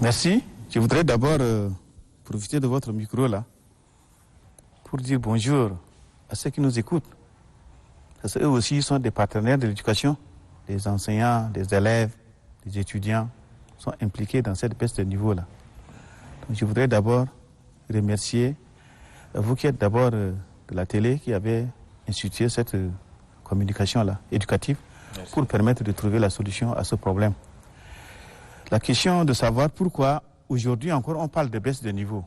Merci. Je voudrais d'abord profiter de votre micro là pour dire bonjour à ceux qui nous écoutent. Parce qu'eux aussi sont des partenaires de l'éducation. Les enseignants, les élèves, les étudiants sont impliqués dans cette baisse de niveau là. Donc, je voudrais d'abord remercier vous qui êtes d'abord de la télé qui avez institué cette communication là, éducative. Merci. Pour permettre de trouver la solution à ce problème. La question de savoir pourquoi aujourd'hui encore on parle de baisse de niveau.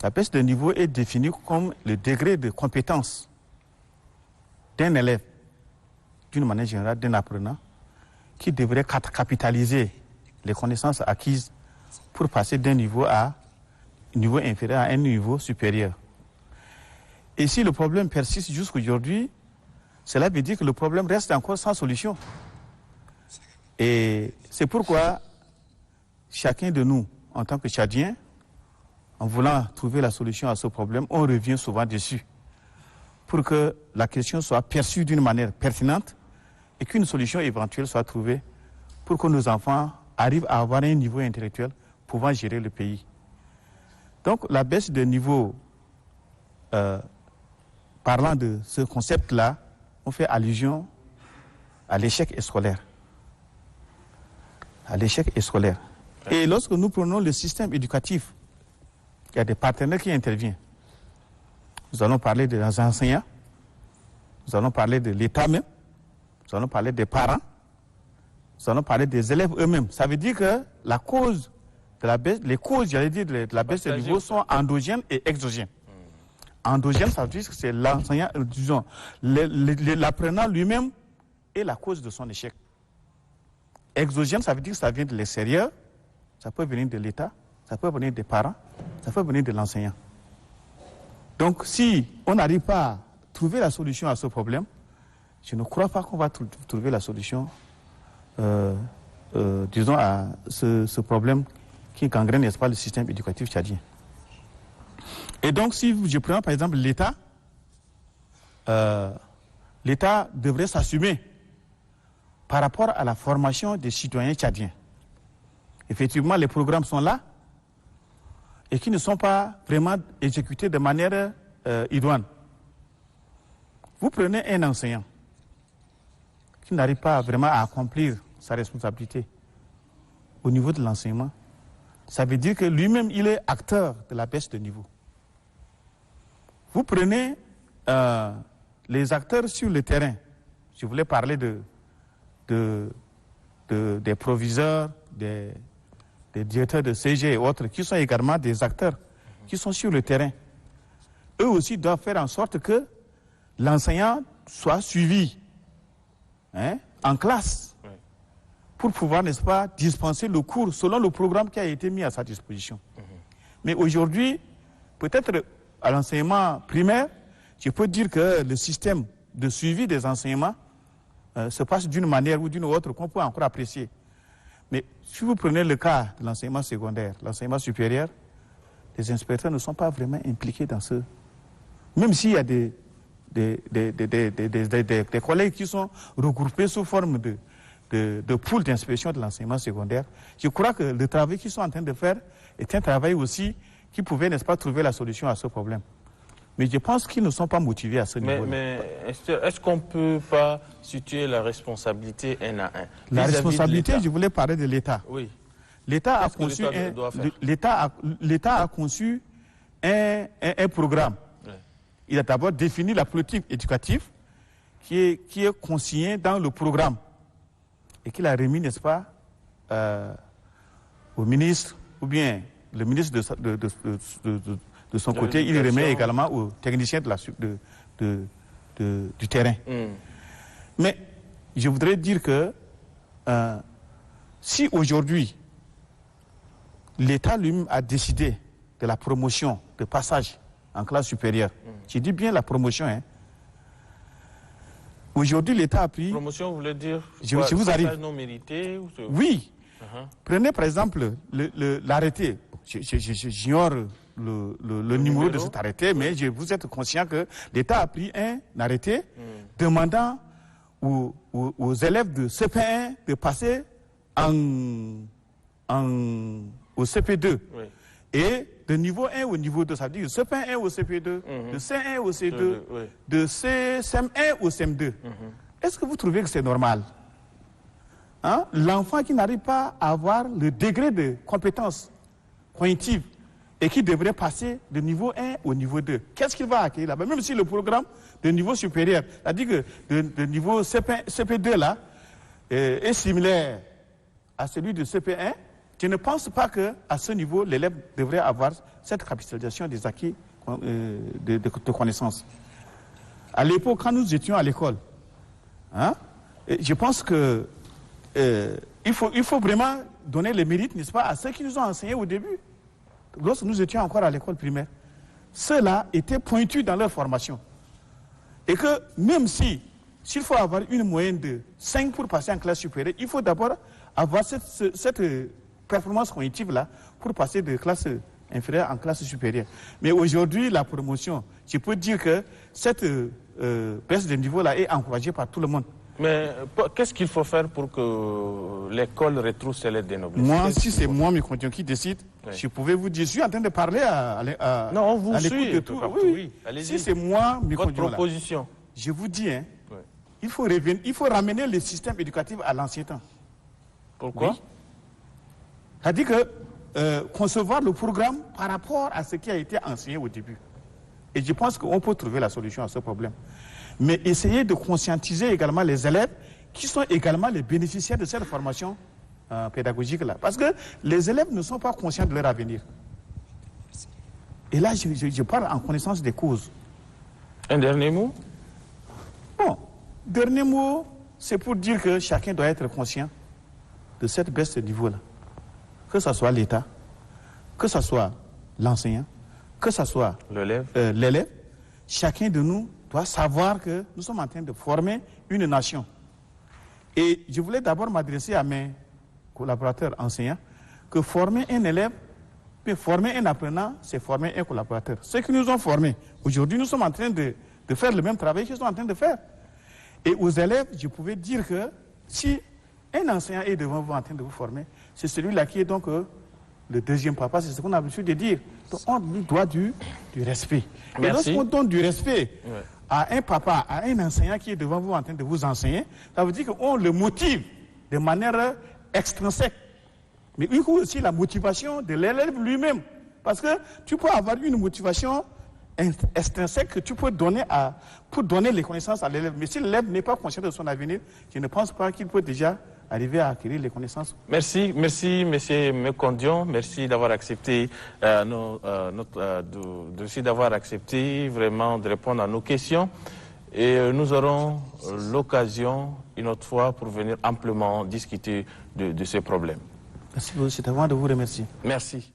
La baisse de niveau est définie comme le degré de compétence d'un élève, d'une manière générale, d'un apprenant, qui devrait capitaliser les connaissances acquises pour passer d'un niveau à un niveau inférieur à un niveau supérieur. Et si le problème persiste jusqu'aujourd'hui, cela veut dire que le problème reste encore sans solution. Et c'est pourquoi chacun de nous, en tant que Tchadiens, en voulant trouver la solution à ce problème, on revient souvent dessus pour que la question soit perçue d'une manière pertinente et qu'une solution éventuelle soit trouvée pour que nos enfants arrivent à avoir un niveau intellectuel pouvant gérer le pays. Donc la baisse de niveau, parlant de ce concept-là, on fait allusion à l'échec scolaire. À l'échec scolaire. Et lorsque nous prenons le système éducatif, il y a des partenaires qui interviennent. Nous allons parler des enseignants, nous allons parler de l'État même, nous allons parler des parents, nous allons parler des élèves eux-mêmes. Ça veut dire que la cause de la baisse, les causes, j'allais dire, de la baisse de niveau sont endogènes et exogènes. Endogène, ça veut dire que c'est l'enseignant, disons, l'apprenant lui-même est la cause de son échec. Exogène, ça veut dire que ça vient de l'extérieur, ça peut venir de l'État, ça peut venir des parents, ça peut venir de l'enseignant. Donc, si on n'arrive pas à trouver la solution à ce problème, je ne crois pas qu'on va trouver la solution, disons, à ce problème qui gangrène, n'est-ce pas, le système éducatif tchadien. Et donc, si je prends par exemple l'État, l'État devrait s'assumer par rapport à la formation des citoyens tchadiens. Effectivement, les programmes sont là et qui ne sont pas vraiment exécutés de manière idoine. Vous prenez un enseignant qui n'arrive pas vraiment à accomplir sa responsabilité au niveau de l'enseignement. Ça veut dire que lui-même, il est acteur de la baisse de niveau. Vous prenez les acteurs sur le terrain. Je voulais parler des proviseurs, des directeurs de CG et autres, qui sont également des acteurs qui sont sur le terrain. Eux aussi doivent faire en sorte que l'enseignant soit suivi en classe pour pouvoir, n'est-ce pas, dispenser le cours selon le programme qui a été mis à sa disposition. Mais aujourd'hui, peut-être à l'enseignement primaire, je peux dire que le système de suivi des enseignements se passe d'une manière ou d'une autre qu'on peut encore apprécier. Mais si vous prenez le cas de l'enseignement secondaire, l'enseignement supérieur, les inspecteurs ne sont pas vraiment impliqués dans ce... Même s'il y a des collègues qui sont regroupés sous forme de pôle d'inspection de l'enseignement secondaire, je crois que le travail qu'ils sont en train de faire est un travail aussi qui pouvait, n'est-ce pas, trouver la solution à ce problème. Mais je pense qu'ils ne sont pas motivés à ce niveau-là. Mais est-ce qu'on ne peut pas situer la responsabilité un à un? La responsabilité, je voulais parler de l'État. Oui. L'État a conçu un programme. Oui. Il a d'abord défini la politique éducative qui est consignée dans le programme et qu'il a remis, n'est-ce pas, au ministre, ou bien le ministre de son côté, il remet également aux techniciens du terrain. Mais je voudrais dire que si aujourd'hui l'État lui-même a décidé de la promotion de passage en classe supérieure, je dis bien la promotion, aujourd'hui l'État a pris... Promotion, vous voulez dire je vous arrive. Non mérité ou... Oui. Prenez par exemple l'arrêté. J'ignore le numéro de cet arrêté, mais vous êtes conscient que l'État a pris un arrêté demandant aux élèves de CP1 de passer en au CP2 Oui. et de niveau 1 au niveau 2, ça veut dire CP1 au CP2, de C1 au C2, Oui. de CM1 au CM2. Est-ce que vous trouvez que c'est normal? Hein? L'enfant qui n'arrive pas à avoir le degré de compétence cognitive et qui devrait passer de niveau 1 au niveau 2, qu'est-ce qu'il va acquérir là-bas? Même si le programme de niveau supérieur, c'est-à-dire que de niveau CP2 là, est similaire à celui de CP1, je ne pense pas qu'à ce niveau, l'élève devrait avoir cette capitalisation des acquis de connaissances. À l'époque, quand nous étions à l'école, hein, je pense que il faut vraiment donner le mérite, n'est-ce pas, à ceux qui nous ont enseigné au début, lorsque nous étions encore à l'école primaire. Ceux-là étaient pointus dans leur formation. Et que même s'il faut avoir une moyenne de 5 pour passer en classe supérieure, il faut d'abord avoir cette performance cognitive-là pour passer de classe inférieure en classe supérieure. Mais aujourd'hui, la promotion, je peux dire que cette baisse de niveau-là est encouragée par tout le monde. Mais qu'est-ce qu'il faut faire pour que l'école retrouve ses lettres de noblesse? Moi, si c'est moi, mes compagnons qui décide, oui. Je pouvais vous dire, je suis en train de parler non, on vous suit de tout. Oui. Si c'est moi, mes votre compagnons, proposition. Je vous dis, hein, Oui. il faut ramener le système éducatif à l'ancien temps. Pourquoi? Oui. C'est-à-dire que concevoir le programme par rapport à ce qui a été enseigné au début. Et je pense qu'on peut trouver la solution à ce problème. Mais essayer de conscientiser également les élèves qui sont également les bénéficiaires de cette formation pédagogique-là. Parce que les élèves ne sont pas conscients de leur avenir. Et là, je parle en connaissance des causes. Un dernier mot? Bon, dernier mot, c'est pour dire que chacun doit être conscient de cette baisse de niveau-là. Que ce soit l'État, que ce soit l'enseignant, que ce soit l'élève, chacun de nous doit savoir que nous sommes en train de former une nation. Et je voulais d'abord m'adresser à mes collaborateurs enseignants que former un élève, puis former un apprenant, c'est former un collaborateur. Ceux qui nous ont formés, aujourd'hui nous sommes en train de faire le même travail qu'ils sont en train de faire. Et aux élèves, je pouvais dire que si un enseignant est devant vous en train de vous former, c'est celui-là qui est donc le deuxième papa, c'est ce qu'on a l'habitude de dire. Donc on lui doit du respect. Merci. Et lorsqu'on donne du respect à un papa, à un enseignant qui est devant vous en train de vous enseigner, ça veut dire qu'on le motive de manière extrinsèque. Mais il faut aussi la motivation de l'élève lui-même. Parce que tu peux avoir une motivation extrinsèque que tu peux donner pour donner les connaissances à l'élève. Mais si l'élève n'est pas conscient de son avenir, je ne pense pas qu'il peut déjà arriver à acquérir les connaissances. Merci, monsieur Mekondion. Merci d'avoir accepté d'avoir accepté vraiment de répondre à nos questions. Et nous aurons l'occasion une autre fois pour venir amplement discuter de ces problèmes. Merci, c'est avant de vous remercier. Merci.